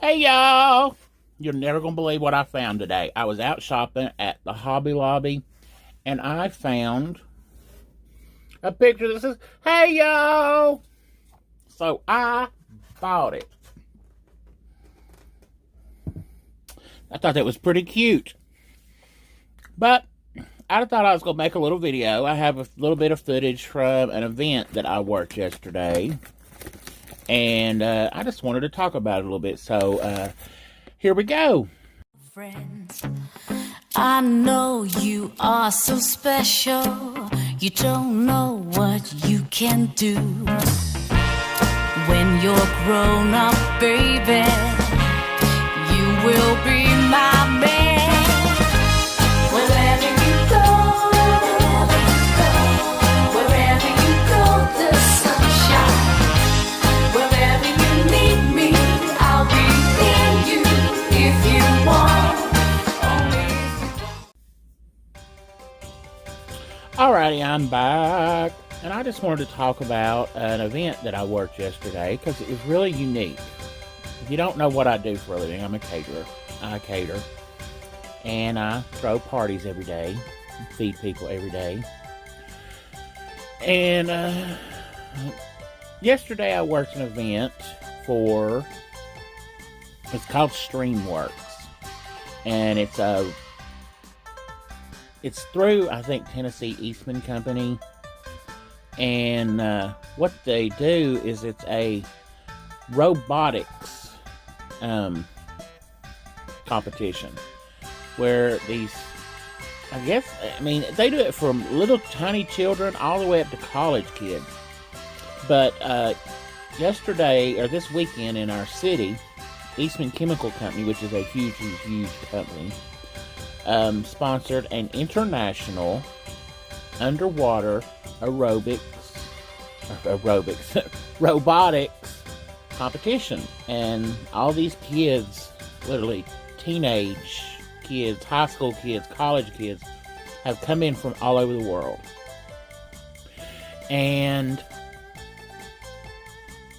Hey y'all! You're never gonna believe what I found today. I was out shopping at the Hobby Lobby and I found a picture that says, "Hey y'all!" So I bought it. I thought that was pretty cute. But I thought I was gonna make a little video. I have a little bit of footage from an event that I worked yesterday. And I just wanted to talk about it a little bit. So here we go. Friends, I know you are so special. You don't know what you can do when you're grown up, baby. You will be my man. Wherever you go, wherever you go, the sunshine. Wherever you need me, I'll be near you if you want. Alrighty, I'm back. And I just wanted to talk about an event that I worked yesterday because it was really unique. If you don't know what I do for a living, I'm a caterer. I cater. And I throw parties every day, feed people every day. And yesterday I worked an event for, it's called Streamworks. And it's through, I think, Tennessee Eastman Company. And what they do is it's a robotics competition. Where these, I mean, they do it from little tiny children all the way up to college kids. But yesterday, or this weekend in our city, Eastman Chemical Company, which is a huge company, sponsored an international underwater robotics competition. And all these kids, literally teenage kids, high school kids, college kids, have come in from all over the world. And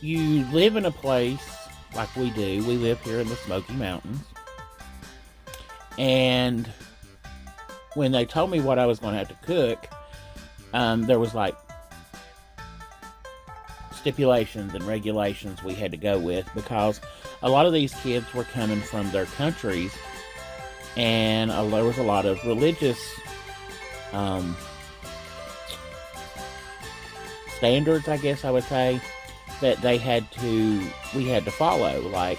you live in a place like we do. We live here in the Smoky Mountains. And when they told me what I was going to have to cook, there was like stipulations and regulations we had to go with, because a lot of these kids were coming from their countries, and there was a lot of religious standards, I guess I would say, that we had to follow. Like,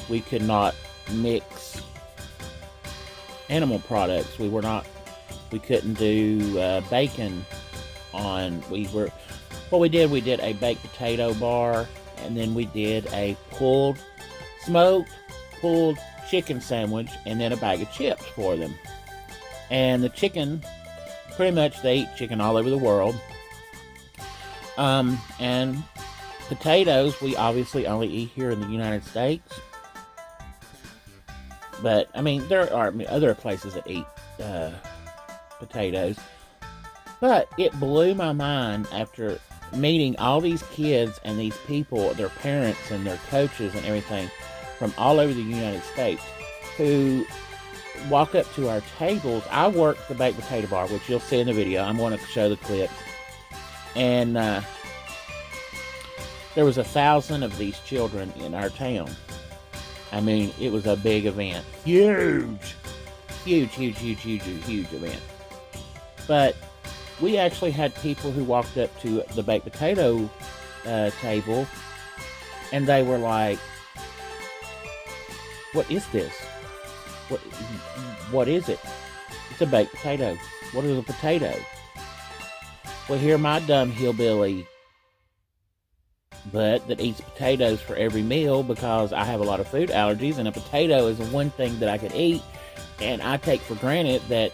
we could not mix animal products. We couldn't do bacon on, we did a baked potato bar, and then we did a smoked pulled chicken sandwich, and then a bag of chips for them. And the chicken, pretty much they eat chicken all over the world. And potatoes, we obviously only eat here in the United States. But, I mean, there are other places that eat potatoes. But it blew my mind after meeting all these kids and these people, their parents and their coaches and everything, from all over the United States, who walk up to our tables. I worked the baked potato bar, which you'll see in the video. I'm going to show the clips. And there was 1,000 of these children in our town. I mean, it was a big event. Huge event. But we actually had people who walked up to the baked potato table, and they were like, "What is this? What is it? It's a baked potato. What is a potato?" Well, here my dumb hillbilly butt that eats potatoes for every meal, because I have a lot of food allergies, and a potato is the one thing that I could eat, and I take for granted that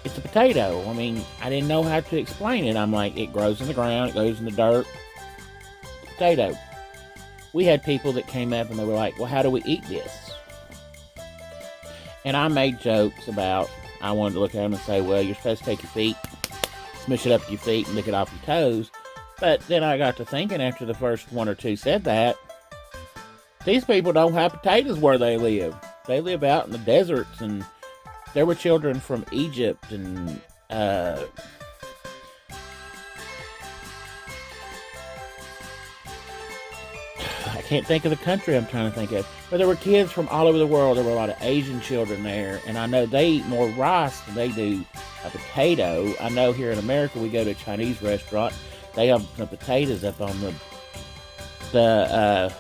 it's a potato. I mean, I didn't know how to explain it. I'm like, it grows in the ground, it goes in the dirt. Potato. We had people that came up and they were like, "Well, how do we eat this?" And I made jokes about, I wanted to look at them and say, "Well, you're supposed to take your feet, smush it up with your feet, and lick it off your toes." But then I got to thinking, after the first one or two said that, These people don't have potatoes where they live. They live out in the deserts, and there were children from Egypt and I can't think of the country I'm trying to think of. But there were kids from all over the world. There were a lot of Asian children there. And I know they eat more rice than they do a potato. I know here in America, we go to a Chinese restaurant. They have some potatoes up on the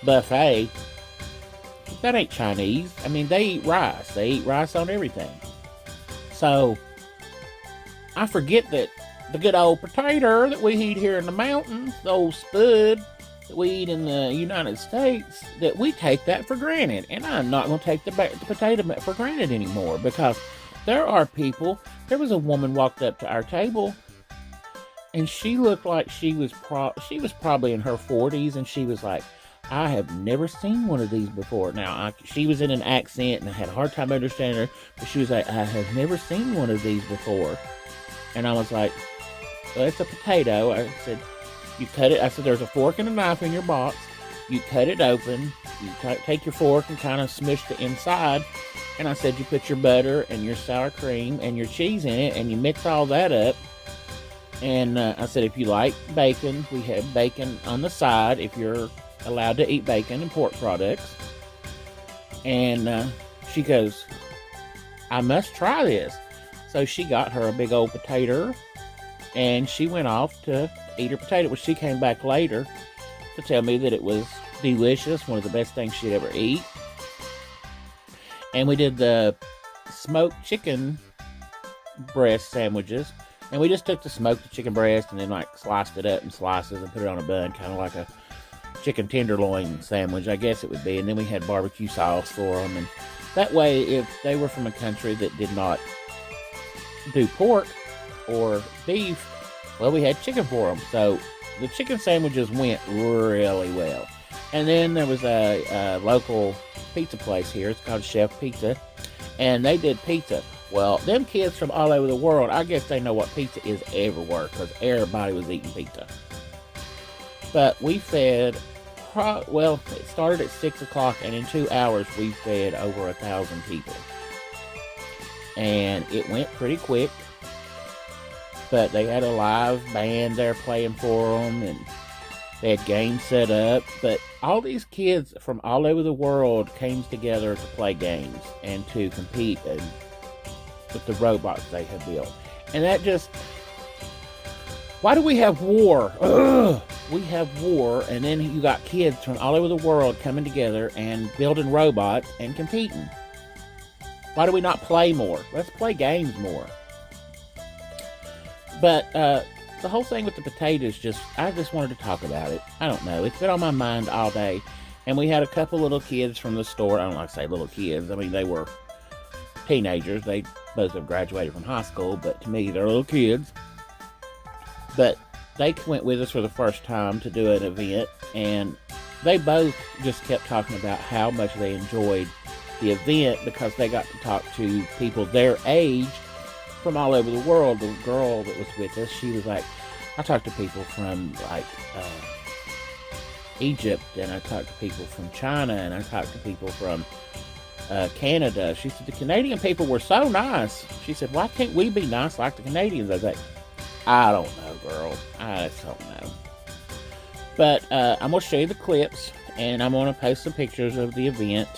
buffet. That ain't Chinese. I mean, they eat rice. They eat rice on everything. So, I forget that the good old potato that we eat here in the mountains, the old spud that we eat in the United States, that we take that for granted. And I'm not going to take the potato for granted anymore, because there are people. There was a woman walked up to our table, and she looked like she was probably in her 40s, and she was like, I have never seen one of these before. Now, she was in an accent, and I had a hard time understanding her, but she was like, I have never seen one of these before. And I was like, well, it's a potato. I said, you cut it. I said, there's a fork and a knife in your box. You cut it open. You take your fork and kind of smush the inside. And I said, you put your butter and your sour cream and your cheese in it, and you mix all that up. And I said, if you like bacon, we have bacon on the side if you're allowed to eat bacon and pork products. And she goes, I must try this. So she got her a big old potato, and she went off to eat her potato. Well, she came back later to tell me that it was delicious, one of the best things she'd ever eat. And we did the smoked chicken breast sandwiches. And we just took the smoked chicken breast and then like sliced it up in slices and put it on a bun, kind of like a chicken tenderloin sandwich, I guess it would be. And then we had barbecue sauce for them. And that way, if they were from a country that did not do pork or beef, well, we had chicken for them. So the chicken sandwiches went really well. And then there was a local pizza place here. It's called Chef Pizza, and they did pizza. Well, them kids from all over the world, I guess they know what pizza is everywhere, because everybody was eating pizza. But we fed, well, it started at 6 o'clock, and in 2 hours we fed over 1,000 people. And it went pretty quick, but they had a live band there playing for them, and they had games set up. But all these kids from all over the world came together to play games and to compete with the robots they had built. And that just, why do we have war? Ugh! We have war, and then you got kids from all over the world coming together and building robots and competing. Why do we not play more? Let's play games more. But the whole thing with the potatoes, I just wanted to talk about it. I don't know. It's been on my mind all day. And we had a couple little kids from the store. I don't like to say little kids. I mean, they were teenagers. They both have graduated from high school, but to me, they're little kids. But they went with us for the first time to do an event, and they both just kept talking about how much they enjoyed the event, because they got to talk to people their age from all over the world. The girl that was with us, she was like, I talked to people from like Egypt, and I talked to people from China, and I talked to people from Canada. She said the Canadian people were so nice. She said, why can't we be nice like the Canadians? I was like, I don't know, girl. I just don't know. But I'm going to show you the clips, and I'm going to post some pictures of the event.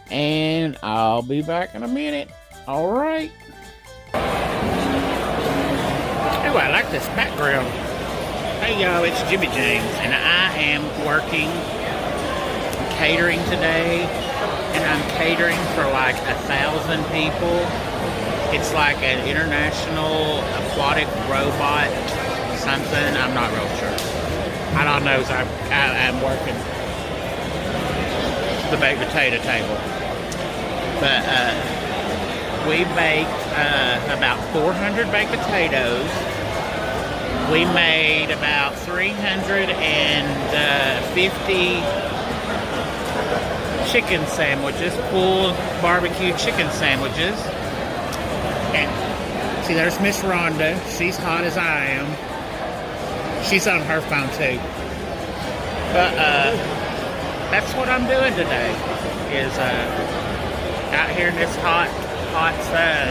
And I'll be back in a minute. All right. Oh, I like this background. Hey, y'all, it's Jimmy James, and I am working catering today, and I'm catering for like 1,000 people. It's like an international aquatic robot something. I'm not real sure. I don't know, so I'm working the baked potato table. But we baked about 400 baked potatoes. We made about 350 chicken sandwiches, pulled barbecue chicken sandwiches. And see, there's Miss Rhonda. She's hot as I am. She's on her phone too. But that's what I'm doing today, is out here in this hot sun.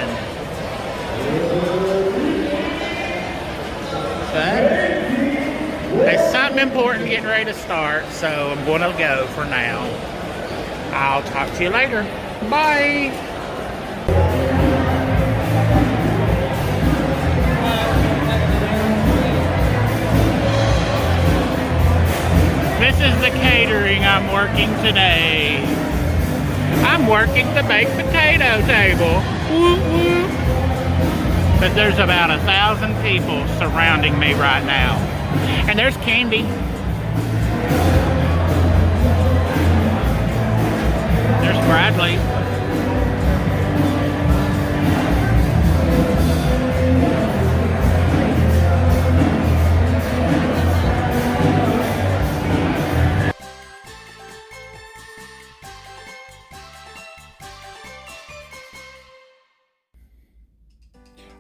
But there's something important getting ready to start, so I'm going to go for now. I'll talk to you later. Bye. This is the catering I'm working today. I'm working the baked potato table. Woo woo. But there's about 1,000 people surrounding me right now. And there's candy. There's Bradley.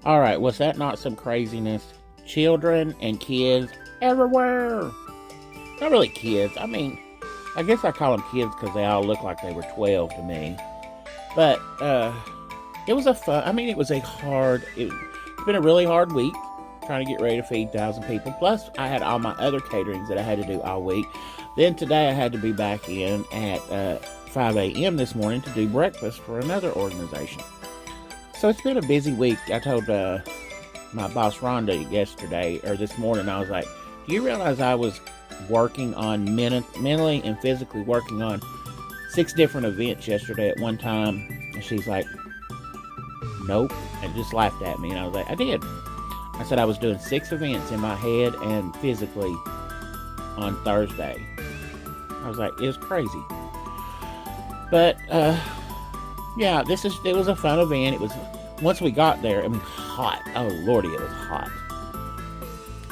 All right, was that not some craziness? Children and kids everywhere. Not really kids. I mean, I guess I call them kids because they all look like they were 12 to me. But it was it's been a really hard week trying to get ready to feed 1,000 people. Plus, I had all my other caterings that I had to do all week. Then today I had to be back in at 5 a.m. this morning to do breakfast for another organization. So it's been a busy week. I told my boss Rhonda this morning, I was like, do you realize I was working on mentally and physically working on 6 different events yesterday at one time? And she's like, nope, and just laughed at me. And I was like, I did. I said I was doing 6 events in my head and physically on Thursday. I was like, it was crazy. But yeah, it was a fun event. It was, once we got there, I mean, hot. Oh, Lordy, it was hot.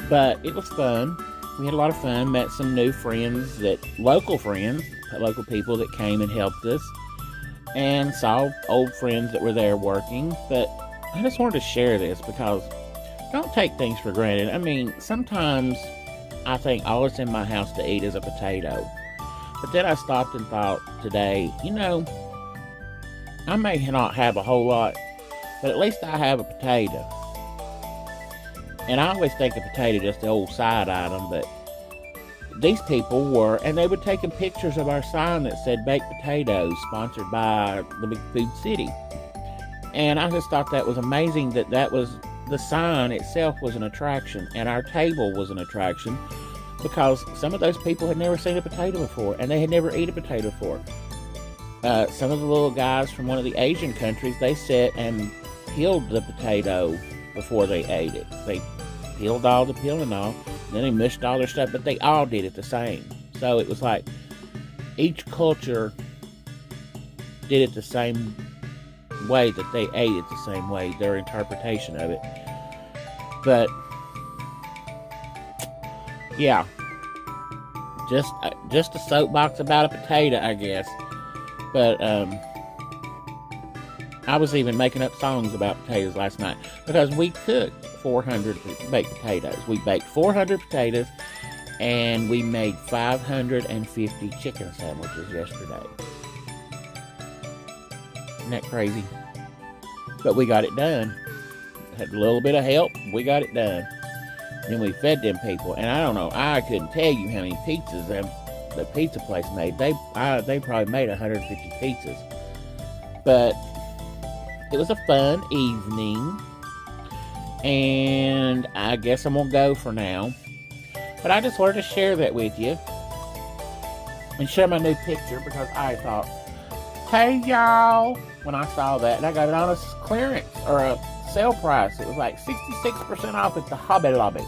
But it was fun. We had a lot of fun. Met some new friends, local people that came and helped us. And saw old friends that were there working. But I just wanted to share this because don't take things for granted. I mean, sometimes I think all that's in my house to eat is a potato. But then I stopped and thought today, I may not have a whole lot, but at least I have a potato. And I always think a potato just the old side item, but these people were, and they were taking pictures of our sign that said baked potatoes, sponsored by the Big Food City. And I just thought that was amazing that was, the sign itself was an attraction, and our table was an attraction, because some of those people had never seen a potato before, and they had never eaten a potato before. Some of the little guys from one of the Asian countries, they sat and peeled the potato before they ate it. They peeled all the peel and all, and then they mushed all their stuff, but they all did it the same. So it was like each culture did it the same way, that they ate it the same way, their interpretation of it. But yeah, just a soapbox about a potato, I guess. But I was even making up songs about potatoes last night because we cooked 400 baked potatoes. We baked 400 potatoes and we made 550 chicken sandwiches yesterday. Isn't that crazy? But we got it done. Had a little bit of help. We got it done. Then we fed them people. And I don't know, I couldn't tell you how many pizzas the pizza place made. They probably made 150 pizzas. But it was a fun evening. And I guess I'm going to go for now. But I just wanted to share that with you. And share my new picture because I thought, hey y'all, when I saw that. And I got it on a clearance or a sale price. It was like 66% off at the Hobby Lobby.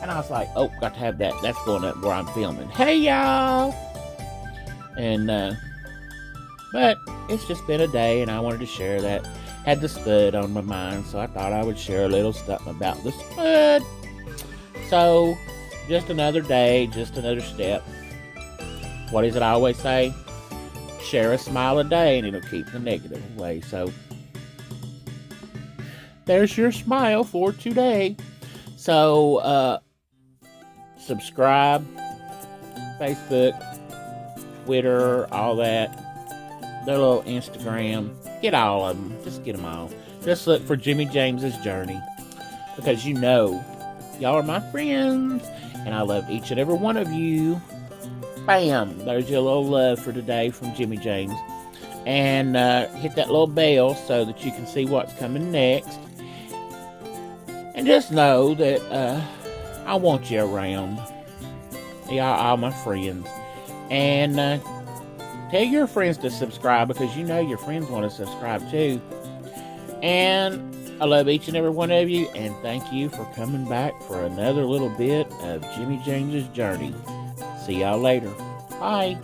And I was like, oh, got to have that. That's going up where I'm filming. Hey, y'all! And, but it's just been a day, and I wanted to share that. Had the spud on my mind, so I thought I would share a little stuff about the spud. So, just another day, just another step. What is it I always say? Share a smile a day, and it'll keep the negative away. So, there's your smile for today. So, subscribe, Facebook, Twitter, all that. Their little Instagram. Get all of them. Just get them all. Just look for Jimmy James's Journey. Because you know, y'all are my friends. And I love each and every one of you. Bam! There's your little love for today from Jimmy James. And hit that little bell so that you can see what's coming next. And just know that I want you around. Y'all all my friends. And tell your friends to subscribe because you know your friends want to subscribe too. And I love each and every one of you. And thank you for coming back for another little bit of Jimmy James's Journey. See y'all later. Bye.